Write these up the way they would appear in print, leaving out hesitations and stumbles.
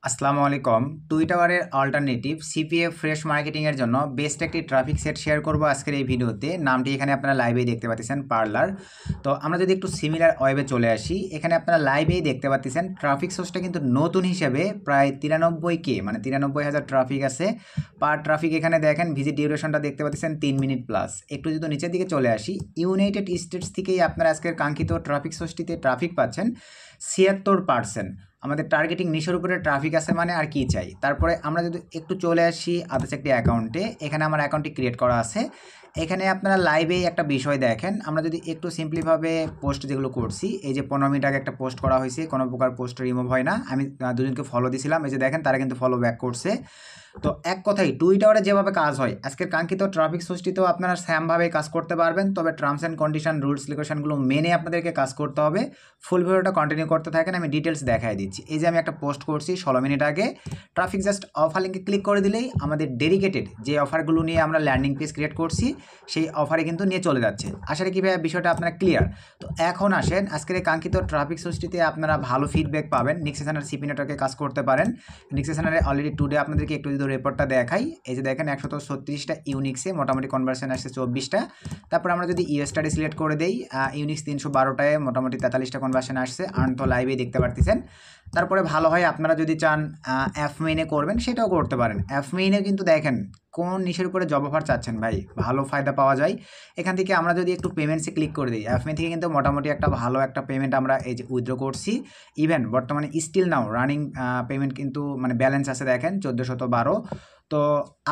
আসসালামু আলাইকুম। টুইটারের অল্টারনেটিভ সিপিএফ ফ্রেশ মার্কেটিং এর জন্য বেস্ট একটি ট্রাফিক সেট শেয়ার করব আজকের এই ভিডিওতে। নামটি এখানে আপনারা লাইভেই দেখতে পাচ্ছেন, পার্লার। তো আমরা যদি একটু সিমিলার ওয়েবে চলে আসি, এখানে আপনারা লাইভেই দেখতে পাচ্ছেন ট্রাফিক সোর্সটা কিন্তু নতুন হিসেবে প্রায় 93K, মানে 93,000 ট্রাফিক আছে। পার ট্রাফিক এখানে দেখেন, ভিজিট ডিউরেশনটা দেখতে পাচ্ছেন 3 মিনিট প্লাস। একটু যদি নিচের দিকে চলে আসি, ইউনাইটেড স্টেটস থেকেই আপনারা আজকের কাঙ্ক্ষিত ট্রাফিক সোর্সটিতে ট্রাফিক পাচ্ছেন 76%। আমাদের টার্গেটিং নিশের উপরে ট্রাফিক আছে, মানে আর কি চাই। তারপরে আমরা যদি একটু চলে আসি আদার্স একটি অ্যাকাউন্টে, এখানে আমার অ্যাকাউন্টটি ক্রিয়েট করা আছে। এখানে আপনারা লাইভেই একটা বিষয় দেখেন, আমরা যদি একটু সিম্পলিভাবে পোস্ট যেগুলো করছি, এই যে 15 মিনিট আগে একটা পোস্ট করা হয়েছে, কোনো প্রকার পোস্ট রিমুভ হয় না। আমি দুজনকে ফলো দিয়েছিলাম, এই যে দেখেন তারা কিন্তু ফলো ব্যাক করছে। তো এক কথাই টুইটারে যেভাবে কাজ হয় আজকের কাঙ্ক্ষিত ট্রাফিক সোর্সটিতেও আপনারা স্যামভাবে কাজ করতে পারবেন, তবে টার্মস অ্যান্ড কন্ডিশন, রুলস রেগুলেশনগুলো মেনে আপনাদেরকে কাজ করতে হবে। ফুল ভিডিওটা কন্টিনিউ করতে থাকেন, আমি ডিটেলস দেখাই দিচ্ছি। এই যে আমি একটা পোস্ট করছি 16 মিনিট আগে, ট্রাফিক জাস্ট অফার লিঙ্কে ক্লিক করে দিলেই আমাদের ডেডিকেটেড যে অফারগুলো নিয়ে আমরা ল্যান্ডিং পেজ ক্রিয়েট করছি সেই অফারে কিন্তু নিয়ে চলে যাচ্ছে। আশা রাখি ভাই বিষয়টা আপনারা ক্লিয়ার। তো এখন আসেন আজকের এই কাঙ্ক্ষিত ট্রাফিক সোর্সটিতে আপনারা ভালো ফিডব্যাক পাবেন। নিক্সেশনের সিপি নেটওয়ার্কে কাজ করতে পারেন। নিক্সেশনের অলরেডি টুডে আপনাদেরকে একটু যদি রিপোর্টটা দেখাই, এই যে দেখেন 136টা ইউনিক্সে মোটামুটি কনভার্সন আসছে 24টা। তারপর আমরা যদি ইউএসটাডি সিলেক্ট করে দেই, ইউনিক্স 312টায় মোটামুটি 43টা কনভার্সন আসছে। আর্ন তো লাইভে দেখতে পারতেছেন। তারপরে ভালো হয় আপনারা যদি চান অ্যাপ মেইনে করবেন, সেটাও করতে পারেন। অ্যাপ মেইনে কিন্তু দেখেন কোন নিশের উপরে জব অফার চাচ্ছেন ভাই, ভালো ফায়দা পাওয়া যায় এখান থেকে। আমরা যদি একটু পেমেন্টসে ক্লিক করে দিই, অ্যাপ মেইন থেকে কিন্তু মোটামুটি একটা ভালো একটা পেমেন্ট আমরা এই যে উইথড্র করছি। ইভেন বর্তমানে স্টিল নাও রানিং পেমেন্ট কিন্তু মানে ব্যালেন্স আছে দেখেন 1412। তো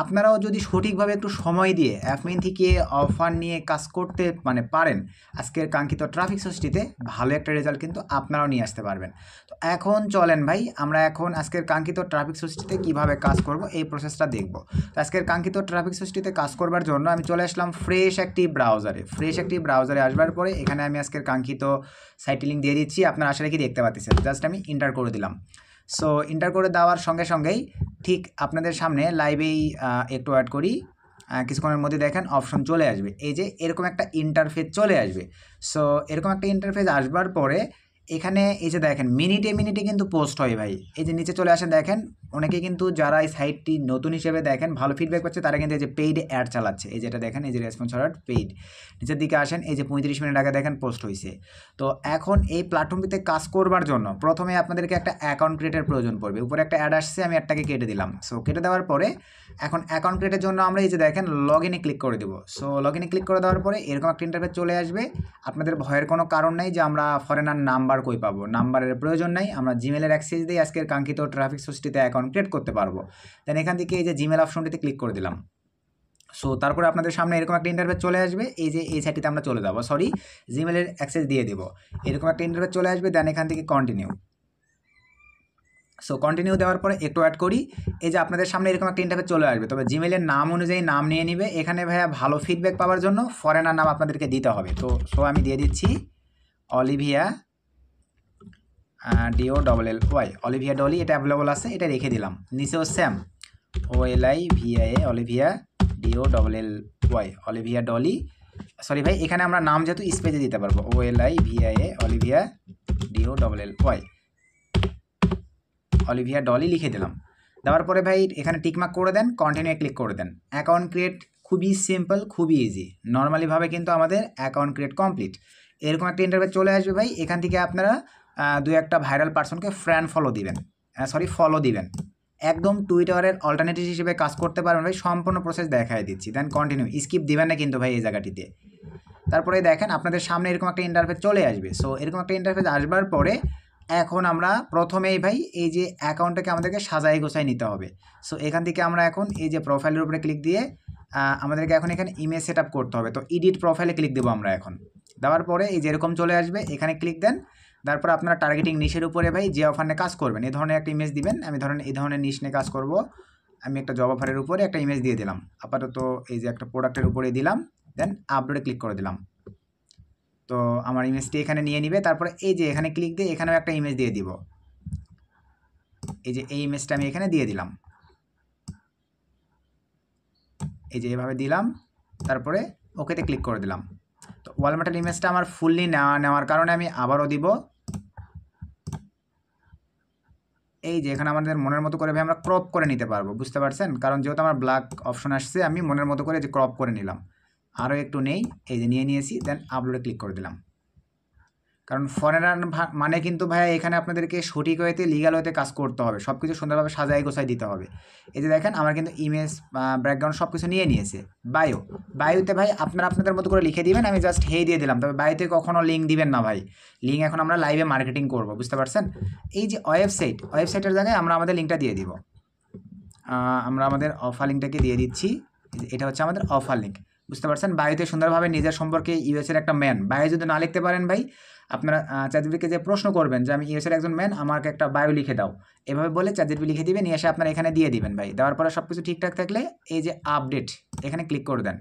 আপনারাও যদি সঠিকভাবে একটু সময় দিয়ে অ্যাপমেইন থেকে অফার নিয়ে কাজ করতে মানে পারেন, আজকের কাঙ্ক্ষিত ট্রাফিক সোর্সটিতে ভালো একটা রেজাল্ট কিন্তু আপনারাও নিয়ে আসতে পারবেন। তো এখন চলেন ভাই, আমরা এখন আজকের কাঙ্ক্ষিত ট্রাফিক সোর্সটিতে কীভাবে কাজ করব এই প্রসেসটা দেখব। তো আজকের কাঙ্ক্ষিত ট্রাফিক সোর্সটিতে কাজ করবার জন্য আমি চলে আসলাম ফ্রেশ একটি ব্রাউজারে। ফ্রেশ একটি ব্রাউজারে আসবার পরে এখানে আমি আজকের কাঙ্ক্ষিত সাইট লিঙ্ক দিয়ে দিচ্ছি, আপনারা আশা রাখি দেখতে পাচ্ছেন। জাস্ট আমি এন্টার করে দিলাম। সো এন্টার করে দেওয়ার সঙ্গে সঙ্গেই ঠিক আপনাদের সামনে লাইভেই একটু অ্যাড করি, কিছুক্ষণের মধ্যে দেখেন অপশন চলে আসবে। এই যে এরকম একটা ইন্টারফেস চলে আসবে। সো এরকম একটা ইন্টারফেস আসবার পরে এখানে এই যে দেখেন মিনিটে মিনিটে কিন্তু পোস্ট হয় ভাই। এই যে নিচে চলে আসেন দেখেন, অনেকে কিন্তু যারা এই সাইটটি নতুন হিসেবে দেখেন ভালো ফিডব্যাক পাচ্ছে, তারা কিন্তু এই যে পেইড অ্যাড চালাচ্ছে। এই যেটা দেখেন, এই যে রেসপন্সর অ্যাড পেইড। নিচের দিকে আসেন, এই যে 35 মিনিট আগে দেখেন পোস্ট হয়েছে। তো এখন এই প্ল্যাটফর্মটিতে কাজ করবার জন্য প্রথমে আপনাদেরকে একটা অ্যাকাউন্ট ক্রিয়েটের প্রয়োজন পড়বে। উপরে একটা অ্যাড আসছে, আমি অ্যাডটাকে কেটে দিলাম। সো কেটে দেওয়ার পরে এখন অ্যাকাউন্ট ক্রিয়েটের জন্য আমরা এই যে দেখেন লগ ইনে ক্লিক করে দেবো। সো লগ ইনে ক্লিক করে দেওয়ার পরে এরকম একটা ইন্টারফেস চলে আসবে। আপনাদের ভয়ের কোনো কারণ নাই যে আমরা ফরেনার নাম্বার কই পাবো, নাম্বারের প্রয়োজন নাই। আমরা জিমেলের অ্যাক্সেস দিয়ে আজকের কাঙ্ক্ষিত ট্রাফিক সোর্সটিতে অ্যাকাউন্ট ক্রিয়েট করতে পারবো। দেন এখান থেকে এই যে জিমেল অপশনটিতে ক্লিক করে দিলাম। সো তারপরে আপনাদের সামনে এরকম একটা ইন্টারফেস চলে আসবে। এই যে এই সাইটটিতে আমরা চলে যাবো, সরি জিমেলের অ্যাক্সেস দিয়ে দেবো। এরকম একটা ইন্টারফেস চলে আসবে। দেন এখান থেকে কন্টিনিউ। সো কন্টিনিউ দেওয়ার পরে একটু অ্যাড করি, এই যে আপনাদের সামনে এরকম একটা ইন্টারফেস চলে আসবে। তবে জিমেলের নাম অনুযায়ী নাম নিয়ে নিবে। এখানে ভাইয়া ভালো ফিডব্যাক পাওয়ার জন্য ফরেনার নাম আপনাদেরকে দিতে হবে। তো সো আমি দিয়ে দিচ্ছি অলিভিয়া DOLLY, অলিভিয়া ডলি, এটা অ্যাভেলেবল আছে, এটা রেখে দিলাম। নিচেও Sam OLIVIA Olivia DOLLY, Olivia Dolly. Sorry ভাই, এখানে আমরা নাম যেহেতু স্পেসে দিতে পারবো, OLIVIA Olivia DOLLY, Olivia Dolly লিখে দিলাম। দেওয়ার পরে ভাই এখানে টিকমার্ক করে দেন, কন্টিনিউ ক্লিক করে দেন। অ্যাকাউন্ট ক্রিয়েট খুবই সিম্পল, খুবই ইজি। নর্মালিভাবে কিন্তু আমাদের অ্যাকাউন্ট ক্রিয়েট কমপ্লিট। এরকম একটা ইন্টারভেস চলে আসবে ভাই। এখান থেকে আপনারা দু একটা ভাইরাল পার্সনকে ফ্রেন্ড ফলো দিবেন, ফলো দিবেন। একদম টুইটারের অল্টারনেটিভ হিসেবে কাজ করতে পারবেন ভাই। সম্পূর্ণ প্রসেস দেখাই দিচ্ছি। দেন কন্টিনিউ, স্কিপ দিবেন না কিন্তু ভাই এই জায়গাটিতে। তারপরে দেখেন আপনাদের সামনে এরকম একটা ইন্টারফেস চলে আসবে। সো এরকম একটা ইন্টারফেস আসবার পরে এখন আমরা প্রথমেই ভাই এই যে অ্যাকাউন্টটাকে আমাদেরকে সাজাই গোছাই নিতে হবে। সো এখান থেকে আমরা এখন এই যে প্রোফাইলের উপরে ক্লিক দিয়ে আমাদেরকে এখন এখানে ইমেজ সেট আপ করতে হবে। তো এডিট প্রোফাইলে ক্লিক দেবো আমরা এখন। দেওয়ার পরে এই যে এরকম চলে আসবে, এখানে ক্লিক দেন। তারপর আপনারা টার্গেটিং নিশের উপরে ভাই যে অফার নিয়ে কাজ করবেন এই ধরনের একটা ইমেজ দিবেন। আমি ধরেন এই ধরনের নিশ নিয়ে কাজ করব, আমি একটা জব অফারের উপরে একটা ইমেজ দিয়ে দিলাম। আপাতত এই যে একটা প্রোডাক্টের উপরে দিলাম। দেন আপলোডে ক্লিক করে দিলাম। তো আমার ইমেজটি এখানে নিয়ে নিবে। তারপরে এই যে এখানে ক্লিক দিয়ে এখানেও একটা ইমেজ দিয়ে দিব। এই যে এই ইমেজটা আমি এখানে দিয়ে দিলাম, এই যে এভাবে দিলাম। তারপরে ওকেতে ক্লিক করে দিলাম। তো ওয়ালমার্টের ইমেজটা আমার ফুললি নেওয়ার কারণে আমি আবারও দিব। এই যে এখানে আমাদের মনের মতো করে ভাই আমরা ক্রপ করে নিতে পারবো, বুঝতে পারছেন? কারণ যেহেতু আমার ব্ল্যাক অপশন আসছে, আমি মনের মতো করে যে ক্রপ করে নিলাম। আরও একটু নেই, এই যে নিয়ে নিয়েছি, দেন আপলোডে ক্লিক করে দিলাম। কারণ ফরেনার মানে কিন্তু ভাইয়া এখানে আপনাদেরকে সঠিক ওয়েতে লিগ্যাল ওয়েতে কাজ করতে হবে, সব কিছু সুন্দরভাবে সাজাই গোছাই দিতে হবে। এই যে দেখেন আমার কিন্তু ইমেজ ব্যাকগ্রাউন্ড সব কিছু নিয়ে নিয়েছে। বায়োতে ভাই আপনারা আপনাদের মতো করে লিখে দিবেন, আমি জাস্ট হেই দিয়ে দিলাম। তবে বায়োতে কখনও লিঙ্ক দিবেন না ভাই, লিঙ্ক এখন আমরা লাইভে মার্কেটিং করব, বুঝতে পারছেন? এই যে ওয়েবসাইটের জায়গায় আমরা আমাদের লিঙ্কটা দিয়ে দিব। আমরা আমাদের অফার লিঙ্কটাকে দিয়ে দিচ্ছি, এটা হচ্ছে আমাদের অফার লিঙ্ক, বুঝতে পারছেন? বায়োতে সুন্দরভাবে নিজের সম্পর্কে ইউএসের একটা ম্যান, বায়ো যদি না লিখতে পারেন ভাই, আপনারা চ্যাটজিপিটিকে যে প্রশ্ন করবেন যে আমি ইউএসের একজন ম্যান, আমাকে একটা বায়ো লিখে দাও, এভাবে বলে চ্যাটজিপিটি লিখে দিবেন, নিয়ে এসে আপনারা এখানে দিয়ে দিবেন ভাই। দেওয়ার পরে সব কিছু ঠিকঠাক থাকলে এই যে আপডেট এখানে ক্লিক করে দেন।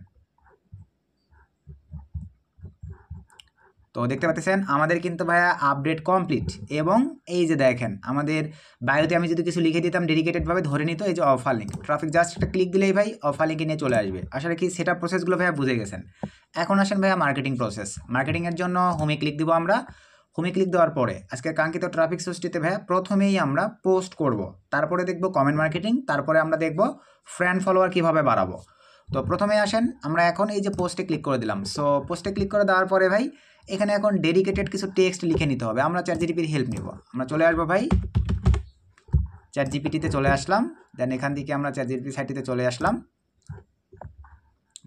তো দেখতে পাচ্ছেন আমাদের কিন্তু ভাইয়া আপডেট কমপ্লিট। এবং এই যে দেখেন আমাদের বায়োতে আমি যদি কিছু লিখে দিতাম ডেডিকেটেডভাবে ধরে নিত এই যে অফার লিঙ্ক, ট্রাফিক জাস্ট একটা ক্লিক দিলেই ভাই অফার লিঙ্কে নিয়ে চলে আসবে। আসলে কি সেটা প্রসেসগুলো ভাইয়া বুঝে গেছেন। এখন আসেন ভাইয়া মার্কেটিং প্রসেস। মার্কেটিংয়ের জন্য হোমে ক্লিক দিব আমরা। হোমে ক্লিক দেওয়ার পরে আজকে কাঙ্ক্ষিত ট্রাফিক সোর্সটিতে ভাইয়া প্রথমেই আমরা পোস্ট করব, তারপরে দেখব কমেন্ট মার্কেটিং, তারপরে আমরা দেখব ফ্রেন্ড ফলোয়ার কীভাবে বাড়াবো। তো প্রথমে আসেন আমরা এখন এই যে পোস্টে ক্লিক করে দিলাম। সো পোস্টে ক্লিক করে দেওয়ার পরে ভাই এখানে এখন ডেডিকেটেড কিছু টেক্সট লিখে নিতে হবে। আমরা চ্যাটজিপিটির হেল্প নিব। আমরা চলে আসবো ভাই চ্যাটজিপিটিতে চলে আসলাম, দেন এখান থেকে আমরা চ্যাটজিপিটি সাইটটিতে চলে আসলাম।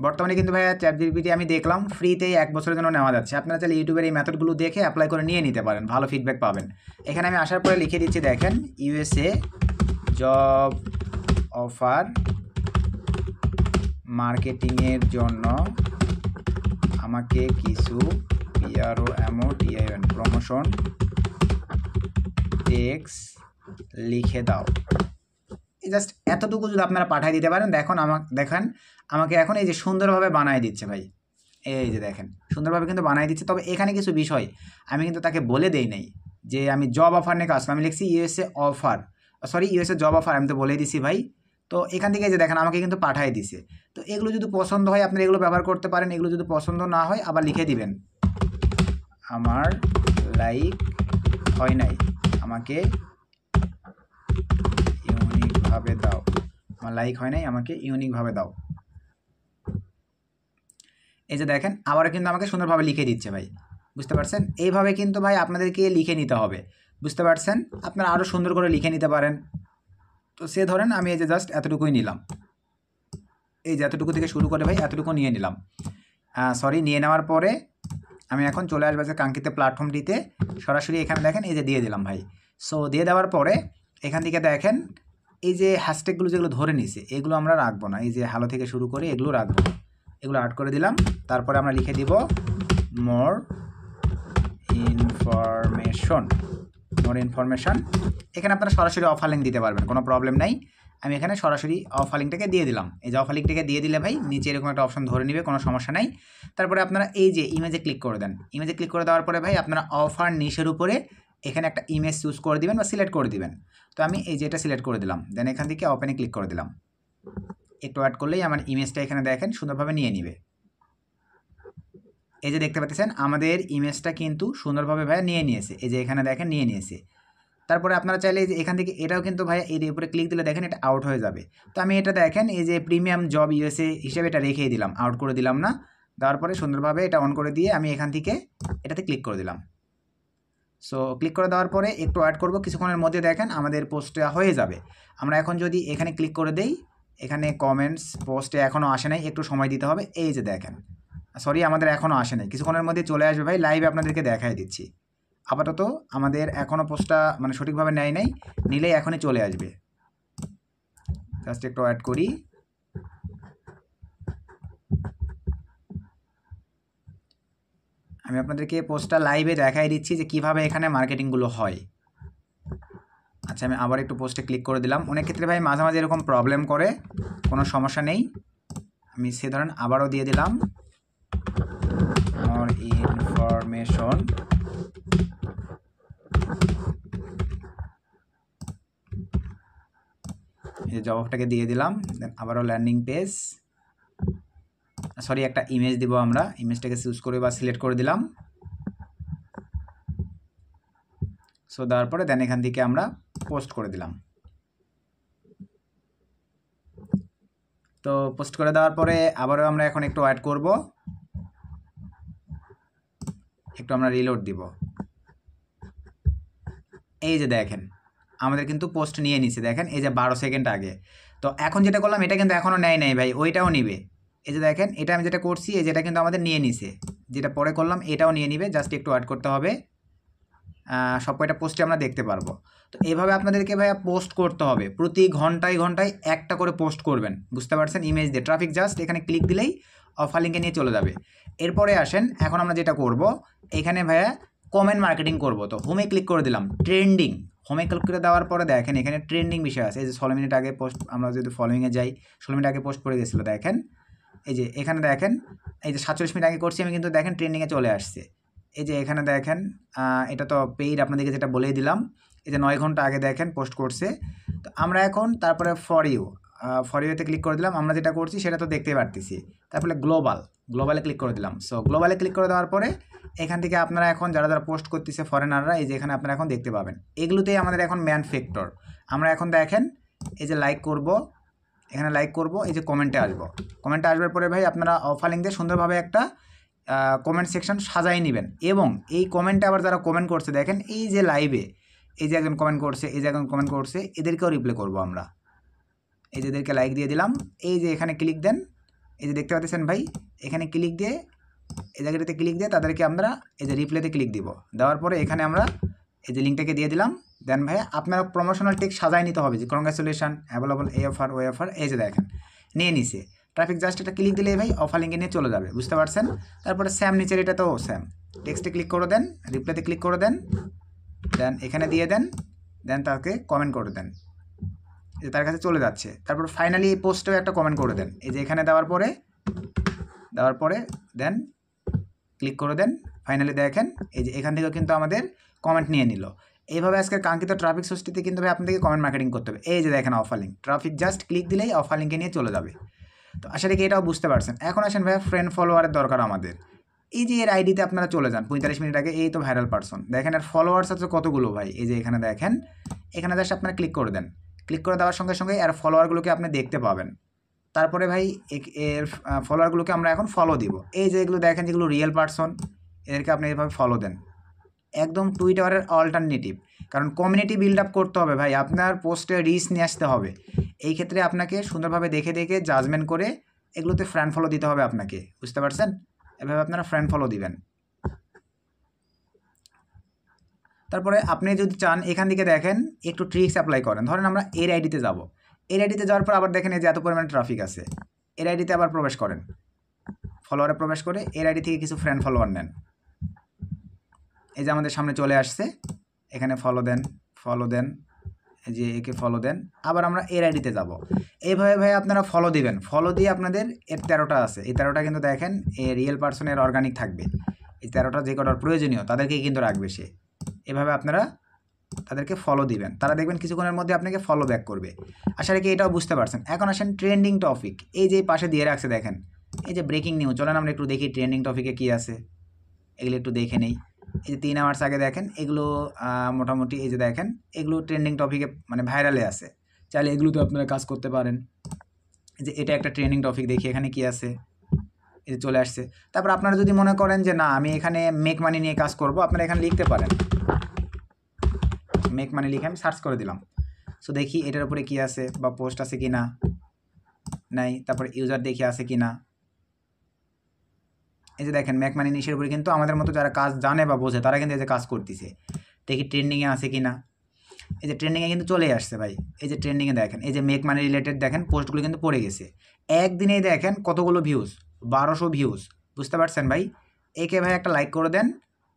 বর্তমানে কিন্তু ভাইয়া চ্যাটজিপিটি আমি দেখলাম ফ্রিতেই 1 বছরের জন্য নেওয়া যাচ্ছে। আপনারা চাইলে ইউটিউবের এই মেথডগুলো দেখে অ্যাপ্লাই করে নিয়ে নিতে পারেন, ভালো ফিডব্যাক পাবেন। এখানে আমি আসার পরে লিখে দিচ্ছি, দেখেন ইউএসএ জব অফার মার্কেটিংয়ের জন্য আমাকে কিছু PROMOTION প্রমোশন টেক্সট লিখে দাও। এই জাস্ট এতটুকু যদি আপনারা পাঠিয়ে দিতে পারেন, দেখেন আমাকে এখন এই যে সুন্দরভাবে বানায় দিচ্ছে ভাই। এই যে দেখেন সুন্দরভাবে কিন্তু বানায় দিচ্ছে। তবে এখানে কিছু বিষয় আমি কিন্তু তাকে বলে দেই নাই যে আমি জব অফার নিয়ে কাজ, আমি লিখছি ইউএসএ জব অফার, আমি তো বলে দিছি ভাই। তো এখান থেকে যে দেখেন আমাকে কিন্তু পাঠিয়ে দিছে। তো এগুলো যদি পছন্দ হয় আপনারা এগুলো ব্যবহার করতে পারেন, এগুলো যদি পছন্দ না হয় আবার লিখে দিবেন আমার লাইক হয় নাই, আমাকে ইউনিকভাবে দাও, আমার লাইক হয় নাই, আমাকে ইউনিকভাবে দাও। এই যে দেখেন আবারও কিন্তু আমাকে সুন্দরভাবে লিখে দিচ্ছে ভাই, বুঝতে পারছেন? এইভাবে কিন্তু ভাই আপনাদেরকে লিখে নিতে হবে, বুঝতে পারছেন? আপনারা আরও সুন্দর করে লিখে নিতে পারেন। তো সে ধরেন আমি এই যে জাস্ট এতটুকুই নিলাম, এই যে এতটুকু থেকে শুরু করে ভাই এতটুকু নিয়ে নিলাম। নিয়ে নেওয়ার পরে আমি এখন চলে আসবো যে কাঙ্ক্ষিত প্ল্যাটফর্মটিতে, সরাসরি এখানে দেখেন এই যে দিয়ে দিলাম ভাই। সো দিয়ে দেওয়ার পরে এখান থেকে দেখেন এই যে হ্যাশট্যাগুলো যেগুলো ধরে নিছে এগুলো আমরা রাখবো না, এই যে হ্যালো থেকে শুরু করে এগুলো রাখবো, এগুলো আড করে দিলাম। তারপরে আমরা লিখে দিব মোর ইনফরমেশন। এখানে আপনারা সরাসরি অফার লিঙ্ক দিতে পারবেন, কোনো প্রবলেম নাই। আমি এখানে সরাসরি অফার লিঙ্কটাকে দিয়ে দিলাম। এই যে অফার লিঙ্কটাকে দিয়ে দিলে ভাই নিচে এরকম একটা অপশন ধরে নেবে, কোনো সমস্যা নাই। তারপরে আপনারা এই যে ইমেজে ক্লিক করে দেন। ইমেজে ক্লিক করে দেওয়ার পরে ভাই আপনারা অফার নিশের উপরে এখানে একটা ইমেজ চুজ করে দিবেন বা সিলেক্ট করে দিবেন। তো আমি এই যে এটা সিলেক্ট করে দিলাম, দেন এখান থেকে ওপেনে ক্লিক করে দিলাম। একটু অ্যাড করলেই আমার ইমেজটা এখানে দেখেন সুন্দরভাবে নিয়ে নিবে। এই যে দেখতে পাচ্ছেন আমাদের ইমেজটা কিন্তু সুন্দরভাবে ভাইয়া নিয়ে নিয়েছে, এই যে এখানে দেখেন নিয়ে নিয়েছে। তারপরে আপনারা চাইলে যে এখান থেকে এটাও কিন্তু ভাইয়া এর উপরে ক্লিক দিলে দেখেন এটা আউট হয়ে যাবে। তো আমি এটা দেখেন এই যে প্রিমিয়াম জব ইউএসএ হিসেবে এটা রেখেই দিলাম, আউট করে দিলাম না। দেওয়ার পরে সুন্দরভাবে এটা অন করে দিয়ে আমি এখান থেকে এটাতে ক্লিক করে দিলাম। সো ক্লিক করে দেওয়ার পরে একটু অ্যাড করব, কিছুক্ষণের মধ্যে দেখেন আমাদের পোস্টটা হয়ে যাবে। আমরা এখন যদি এখানে ক্লিক করে দেই, এখানে কমেন্টস পোস্টে এখনও আসে নাই, একটু সময় দিতে হবে। এই যে দেখেন আমাদের এখনও আসে নাই, কিছুক্ষণের মধ্যে চলে আসবে ভাই, লাইভে আপনাদেরকে দেখাই দিচ্ছি। আপাতত আমাদের এখনও পোস্টটা মানে সঠিকভাবে নেয় নাই, নিলেই এখনই চলে আসবে। জাস্ট একটু অ্যাড করি। আমি আপনাদেরকে পোস্টটা লাইভে দেখাই দিচ্ছি যে কিভাবে এখানে মার্কেটিংগুলো হয়। আচ্ছা আমি আবার একটু পোস্টে ক্লিক করে দিলাম। অনেক ক্ষেত্রে ভাই মাঝে মাঝে এরকম প্রবলেম করে, কোনো সমস্যা নেই। আমি সে ধরেন আবারও দিয়ে দিলাম মোর ইনফরমেশন। এই জবাবটাকে দিয়ে দিলাম, দেন আবারও ল্যান্ডিং পেজ, একটা ইমেজ দিব। আমরা ইমেজটাকে চুজ করে বা সিলেক্ট করে দিলাম। সো দেওয়ার পরে দেন এখান থেকে আমরা পোস্ট করে দিলাম। তো পোস্ট করে দেওয়ার পরে আবারও আমরা এখন একটু ওয়েট করব, একটু আমরা রিলোড দিব। এই যে দেখেন আমাদের কিন্তু পোস্ট নিয়ে নিছে, দেখেন এই যে 12 সেকেন্ড আগে। তো এখন যেটা করলাম এটা কিন্তু এখনও নেয় নাই ভাই, ওইটাও নিবে। এই যে দেখেন এটা আমি যেটা করছি এই যেটা কিন্তু আমাদের নিয়ে নিছে, যেটা পরে করলাম এটাও নিয়ে নিবে, জাস্ট একটু ওয়েট করতে হবে। সব কয়টা পোস্টে আমরা দেখতে পারবো। তো এইভাবে আপনাদেরকে ভাইয়া পোস্ট করতে হবে, প্রতি ঘন্টায় ঘন্টায় একটা করে পোস্ট করবেন, বুঝতে পারছেন? ইমেজ দিয়ে ট্রাফিক জাস্ট এখানে ক্লিক দিলেই অফার লিঙ্কে নিয়ে চলে যাবে। এরপরে আসেন এখন আমরা যেটা করব, এখানে ভাইয়া কমেন্ট মার্কেটিং করব। তো হোমে ক্লিক করে দিলাম, ট্রেন্ডিং, হোমে ক্লিক করে দেওয়ার পরে দেখেন এখানে ট্রেন্ডিং বিষয় আছে। এই যে 16 মিনিট আগে পোস্ট, আমরা যদি ফলোইংয়ে যাই 16 মিনিট আগে পোস্ট করে গেছিলো, দেখেন এই যে এখানে দেখেন এই যে 47 মিনিট আগে করছি আমি, কিন্তু দেখেন ট্রেন্ডিংয়ে চলে আসছে। এই যে এখানে দেখেন এটা তো পেইড, আপনাদেরকে যেটা বলেই দিলাম। এই যে 9 ঘন্টা আগে দেখেন পোস্ট করছে। তো আমরা এখন তারপরে ফর ইউতে ক্লিক করে দিলাম, আমরা যেটা করছি সেটা তো দেখতেই পারতেছি। তারপরে গ্লোবালে ক্লিক করে দিলাম। সো গ্লোবালে ক্লিক করে দেওয়ার পরে এখান থেকে আপনারা এখন যারা যারা পোস্ট করতেছে ফরেনাররা, এই যে এখানে আপনারা এখন দেখতে পাবেন, এগুলোতেই আমাদের এখন ম্যান ফ্যাক্টর। আমরা এখন দেখেন এই যে লাইক করব, এখানে লাইক করব, এই যে কমেন্টে আসবো, কমেন্টে আসবার পরে ভাই আপনারা অফার লিঙ্ক দিয়ে সুন্দরভাবে একটা কমেন্ট সেকশন সাজাই নেবেন। এবং এই কমেন্টে আবার যারা কমেন্ট করছে দেখেন এই যে লাইভে এই যে একজন কমেন্ট করছে, এই যে একজন কমেন্ট করছে, এদেরকেও রিপ্লাই করব আমরা। এই যে এদেরকে লাইক দিয়ে দিলাম, এই যে এখানে ক্লিক দেন, এই যে দেখতে পাচ্ছেন ভাই এখানে ক্লিক দিয়ে এই জায়গাটাতে ক্লিক দিয়ে তাদেরকে আমরা এই যে রিপ্লাইতে ক্লিক দিব। দেওয়ার পরে এখানে আমরা এই যে লিঙ্কটাকে দিয়ে দিলাম। দেন ভাই আপনারা প্রমোশনাল টেক্সট সাজাই নিতে হবে, যে কংগ্রাচুলেশন, অ্যাভেলেবল এই অফার ওই অফার, এই যে দেখেন নিয়ে নিছে। ট্রাফিক জাস্ট এটা ক্লিক দিলেই ভাই অফার লিঙ্কে নিয়ে চলে যাবে, বুঝতে পারছেন? তারপরে স্যাম নিচের এটা তো স্যাম, টেক্সটে ক্লিক করে দেন, রিপ্লাইতে ক্লিক করে দেন, দেন এখানে দিয়ে দেন, দেন তাকে কমেন্ট করে দেন, যে তার কাছে চলে যাচ্ছে। তারপর ফাইনালি এই পোস্টেও একটা কমেন্ট করে দেন, এই যে এখানে দেওয়ার পরে দেন ক্লিক করে দেন। ফাইনালি দেখেন এই যে এখান থেকেও কিন্তু আমাদের কমেন্ট নিয়ে নিল। এইভাবে আজকের কাঙ্ক্ষিত ট্রাফিক সোর্সটিতে কিন্তু ভাই আপনাদেরকে কমেন্ট মার্কেটিং করতে হবে। এই যে দেখেন offer link, traffic just click দিলেই অফার লিঙ্কে নিয়ে চলে যাবে। তো আশা করি এটাও বুঝতে পারছেন। এখন আসেন ভাই ফ্রেন্ড ফলোয়ারের দরকার আমাদের। এই যে এর আইডিতে আপনারা চলে যান 45 মিনিট আগে, এই তো ভাইরাল পারসন, দেখেন এর ফলোয়ার্স আছে কতগুলো ভাই। এই যে এখানে দেখেন, এখানে জাস্ট আপনারা ক্লিক করে দেন, ক্লিক করে দেওয়ার সঙ্গে সঙ্গে এর ফলোয়ারগুলোকে আপনি দেখতে পাবেন। তারপরে ভাই এর ফলোয়ারগুলোকে আমরা এখন ফলো দিব। এই যে এগুলো দেখেন যেগুলো রিয়েল পারসন, এদেরকে আপনি এইভাবে ফলো দেন, একদম টুইটারের অল্টারনেটিভ। কারণ কমিউনিটি বিল্ড আপ করতে হবে ভাই, আপনার পোস্টে রিচ নিয়ে আসতে হবে। এই ক্ষেত্রে আপনাকে সুন্দরভাবে দেখে দেখে জাজমেন্ট করে এগুলোতে ফ্রেন্ড ফলো দিতে হবে আপনাকে, বুঝতে পারছেন? এভাবে আপনারা ফ্রেন্ড ফলো দিবেন। তারপরে আপনি যদি চান এখান থেকে দেখেন একটু ট্রিক্স অ্যাপ্লাই করেন। ধরেন আমরা এর আইডিতে যাব, এর আইডিতে যাওয়ার পর আবার দেখেন এই যে এত পরিমাণে ট্রাফিক আছে, এর আইডিতে আবার প্রবেশ করেন, ফলোয়ারে প্রবেশ করে এর আইডি থেকে কিছু ফ্রেন্ড ফলোয়ার নেন। এই যে আমাদের সামনে চলে আসছে, এখানে ফলো দেন, এই যে একে ফলো দেন। আবার আমরা এর আইডিতে যাব, এইভাবে ভাই আপনারা ফলো দিবেন। ফলো দিয়ে আপনাদের এর 13টা আছে, এই 13টা কিন্তু দেখেন এ রিয়েল পার্সনের অর্গানিক থাকবে। এই 13টা যে কটার প্রয়োজনীয় তাদেরকেই কিন্তু রাখবে সে। এভাবে আপনারা তাদেরকে ফলো দিবেন, তারা দেখবেন কিছুক্ষণের মধ্যে আপনাকে ফলো ব্যাক করবে। আশা রাখি এটাও বুঝতে পারছেন। এখন আসেন ট্রেন্ডিং টপিক, এই যে পাশে দিয়ে রাখছে দেখেন এই যে ব্রেকিং নিউজ। চলেন আমরা একটু দেখি ট্রেন্ডিং টপিকে কী আছে, এগুলো একটু দেখে নেই। এই যে 3 আওয়ার্স আগে দেখেন এগুলো মোটামুটি এই যে দেখেন এগুলো ট্রেন্ডিং টপিকে মানে ভাইরালে আছে, চাইলে এগুলোতে আপনারা কাজ করতে পারেন। এই যে এটা একটা ট্রেন্ডিং টপিক, দেখি এখানে কি আছে, এই যে চলে আসছে। তারপর আপনারা যদি মনে করেন যে না আমি এখানে মেক মানি নিয়ে কাজ করব, আপনারা এখানে লিখতে পারেন, মেক মানি লিখে আমি সার্চ করে দিলাম। সো দেখি এটার উপরে কি আছে বা পোস্ট আছে কি না, নাই। তারপরে ইউজার দেখি আছে কি না। এই যে দেখেন মেক মানি নিশের উপরে কিন্তু আমাদের মতো যারা কাজ জানে বা বোঝে তারা কিন্তু এই যে কাজ করতেছে। দেখি ট্রেন্ডিংয়ে আছে কি না, এই যে ট্রেন্ডিংয়ে কিন্তু চলে আসছে ভাই। এই যে ট্রেন্ডিংয়ে দেখেন এই যে মেক মানি রিলেটেড দেখেন পোস্টগুলো কিন্তু পড়ে গেছে। একদিনেই দেখেন কতগুলো ভিউজ, 1200 ভিউজ, বুঝতে পারছেন ভাই? একে ভাই একটা লাইক করে দেন,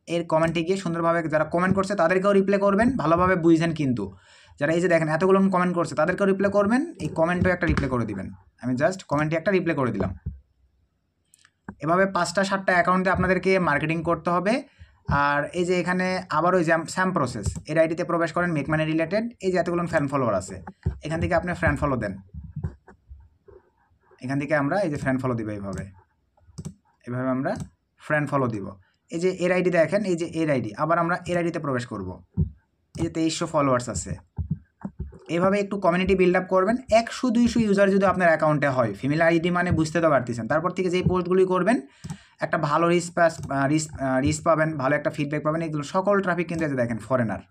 এর কমেন্টে গিয়ে সুন্দরভাবে যারা কমেন্ট করছে তাদেরকেও রিপ্লাই করবেন, ভালোভাবে বুঝছেন কিন্তু। যারা এই যে দেখেন এতগুলো কমেন্ট করছে তাদেরকেও রিপ্লাই করবেন, এই কমেন্টও একটা রিপ্লাই করে দিবেন। আমি জাস্ট কমেন্টে একটা রিপ্লাই করে দিলাম। এভাবে 5টা 7টা অ্যাকাউন্টে আপনাদেরকে মার্কেটিং করতে হবে। আর এই যে এখানে আবার ওই স্যাম প্রসেস, এর আইডিতে প্রবেশ করেন মেক মানি রিলেটেড, এই যে এতগুলো ফ্রেন্ড ফলোয়ার আছে এখান থেকে আপনি ফ্রেন্ড ফলো দেন। এখান থেকে আমরা এই যে ফ্রেন্ড ফলো দিব, এভাবে আমরা ফ্রেন্ড ফলো দিব। এই যে এর আইডি দেখেন, এই যে এর আইডি, আবার আমরা এর আইডিতে প্রবেশ করব। এই যে 2300 ফলোয়ার্স আছে, এভাবে একটু কমিউনিটি বিল্ড আপ করবেন। 100-200 ইউজার যদি আপনার অ্যাকাউন্টে হয়, ফিমেল আইডি মানে বুঝতে তো পারতেছেন, তারপর থেকে যেই পোস্টগুলি করবেন একটা ভালো রিস পাবেন, ভালো একটা ফিডব্যাক পাবেন। এগুলো সকল ট্রাফিক কিন্তু এই যে দেখেন ফরেনার,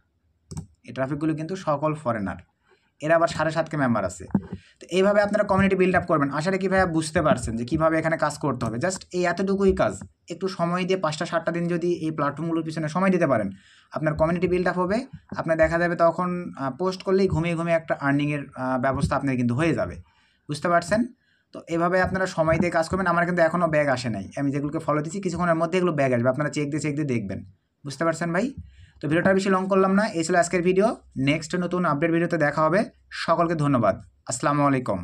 এই ট্রাফিকগুলো কিন্তু সকল ফরেনার, এরা আবার 7.5K মেম্বার আছে। তো এইভাবে আপনারা কমিউনিটি বিল্ড আপ করবেন। আশা রাখি ভাইয়া বুঝতে পারছেন যে কীভাবে এখানে কাজ করতে হবে। জাস্ট এই এতটুকুই কাজ, একটু সময় দিয়ে 5টা-7টা দিন যদি এই প্ল্যাটফর্মগুলোর পিছনে সময় দিতে পারেন, আপনার কমিউনিটি বিল্ড আপ হবে। আপনার দেখা যাবে তখন পোস্ট করলেই ঘুমিয়ে ঘুমিয়ে একটা আর্নিংয়ের ব্যবস্থা আপনার কিন্তু হয়ে যাবে। বুঝতে পারছেন? তো এভাবে আপনারা সময় দিয়ে কাজ করবেন। আমার কিন্তু এখনও ব্যাগ আসে নাই, আমি যেগুলোকে ফলো দিচ্ছি কিছুক্ষণের মধ্যে এগুলো ব্যাগ আসবে, আপনারা চেক দিয়ে দেখবেন। বুঝতে পারছেন ভাই? তো ভিডিওটা বেশি লং করলাম না, এই ছিল আজকের ভিডিও। নেক্সট নতুন আপডেট ভিডিওতে দেখা হবে। সকলকে ধন্যবাদ। আসসালামু আলাইকুম।